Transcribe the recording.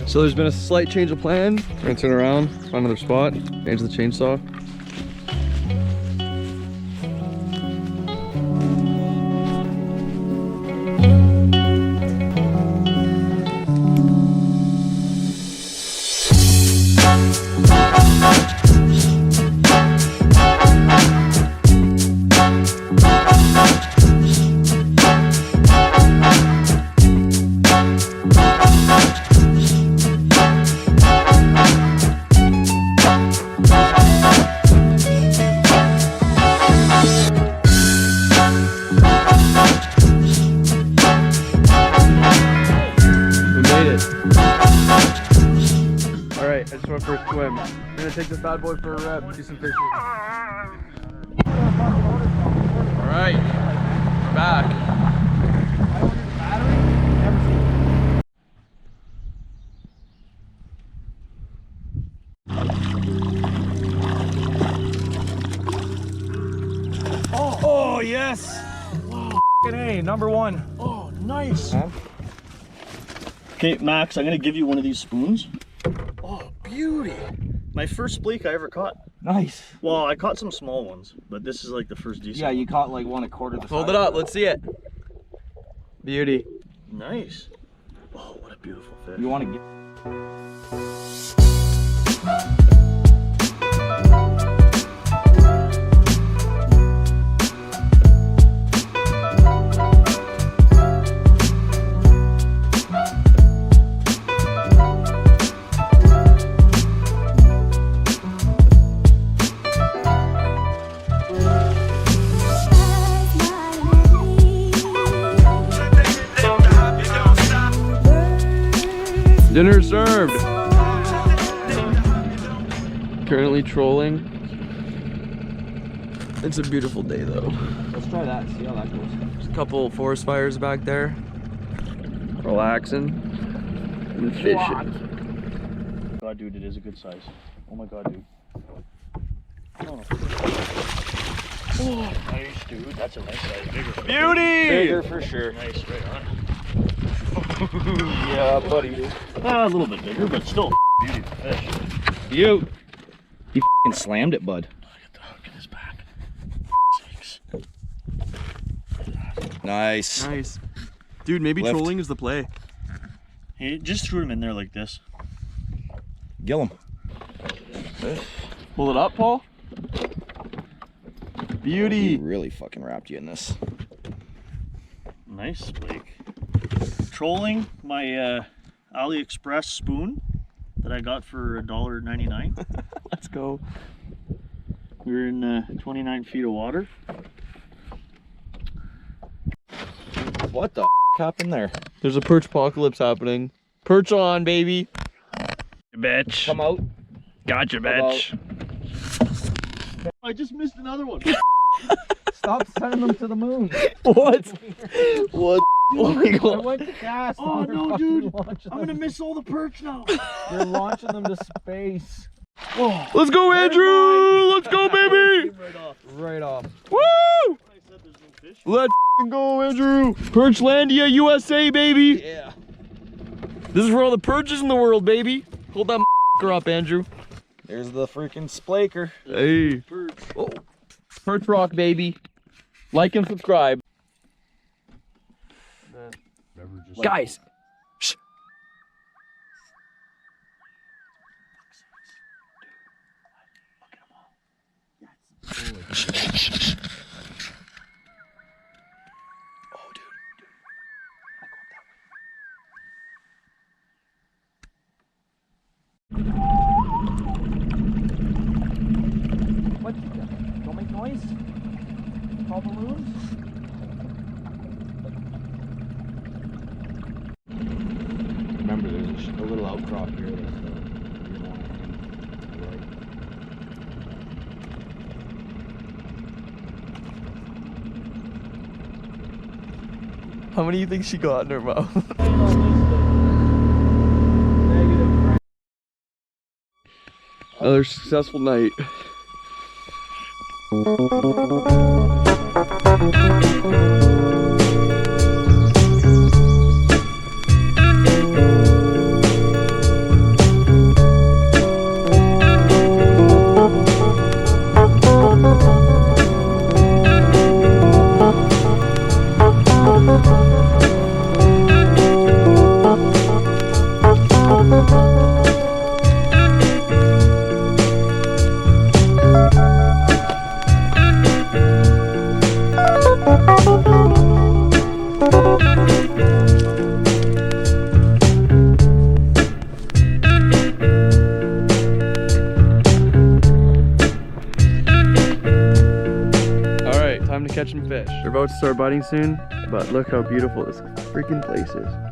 So there's been a slight change of plan. We're gonna turn around, find another spot, change the chainsaw. Alright, I just went for a swim. I'm gonna take this bad boy for a rep, do some fishing. Alright, back. Oh yes! Wow, A, number one. Oh, nice. Okay, Max, I'm gonna give you one of these spoons. Oh, beauty! My first splake I ever caught. Nice. Well, I caught some small ones, but this is like the first decent. Yeah, you caught like 1/4 the size. Hold it up, let's see it. Beauty. Nice. Oh, what a beautiful fish. You want to get... Dinner served. Currently trolling. It's a beautiful day though. Let's try that, see how that goes. There's a couple forest fires back there. Relaxing and fishing. God, dude, it is a good size. Oh my God, dude. Oh, oh nice, dude. That's a nice size. Bigger. Beauty! Bigger for sure. Nice, right on. Yeah, buddy. A little bit bigger, but still beauty fish. You. He f***ing slammed it, bud. Look at the hook in his back. Sakes. Nice. Nice. Dude, maybe Left. trolling is the play. Hey, just threw him in there like this. Gill him. Pull it up, Paul. He Beauty. really fucking wrapped you in this. Nice, Blake. Trolling my AliExpress spoon that I got for $1.99. Let's go. We're in 29 feet of water. What the f*** happened there? There's a perch apocalypse happening. Perch on, baby. Bitch. Come out. Gotcha, Come bitch. I just missed another one. Stop sending them to the moon. What? What? Oh my I God. went to cast. Oh, and they're no, fucking dude. launching I'm gonna them. miss all the perch now. You're launching them to space. Oh, Let's go, Andrew! Let's go, baby! right off. Right off. Woo! I said there's no fish. Let's go, Andrew! Perchlandia, USA, baby! Yeah. This is for all the perches in the world, baby. Hold that up, Andrew. There's the freaking splaker. Hey. Perch. Oh. Perch rock, baby. Like and subscribe. Guys. Shh. Oh, dude. What? Don't make noise. Call balloons. Remember, there's a little outcrop here. That's right. How many do you think she got in her mouth? Another successful night. to catch some fish. We're about to start biting soon, but look how beautiful this freaking place is.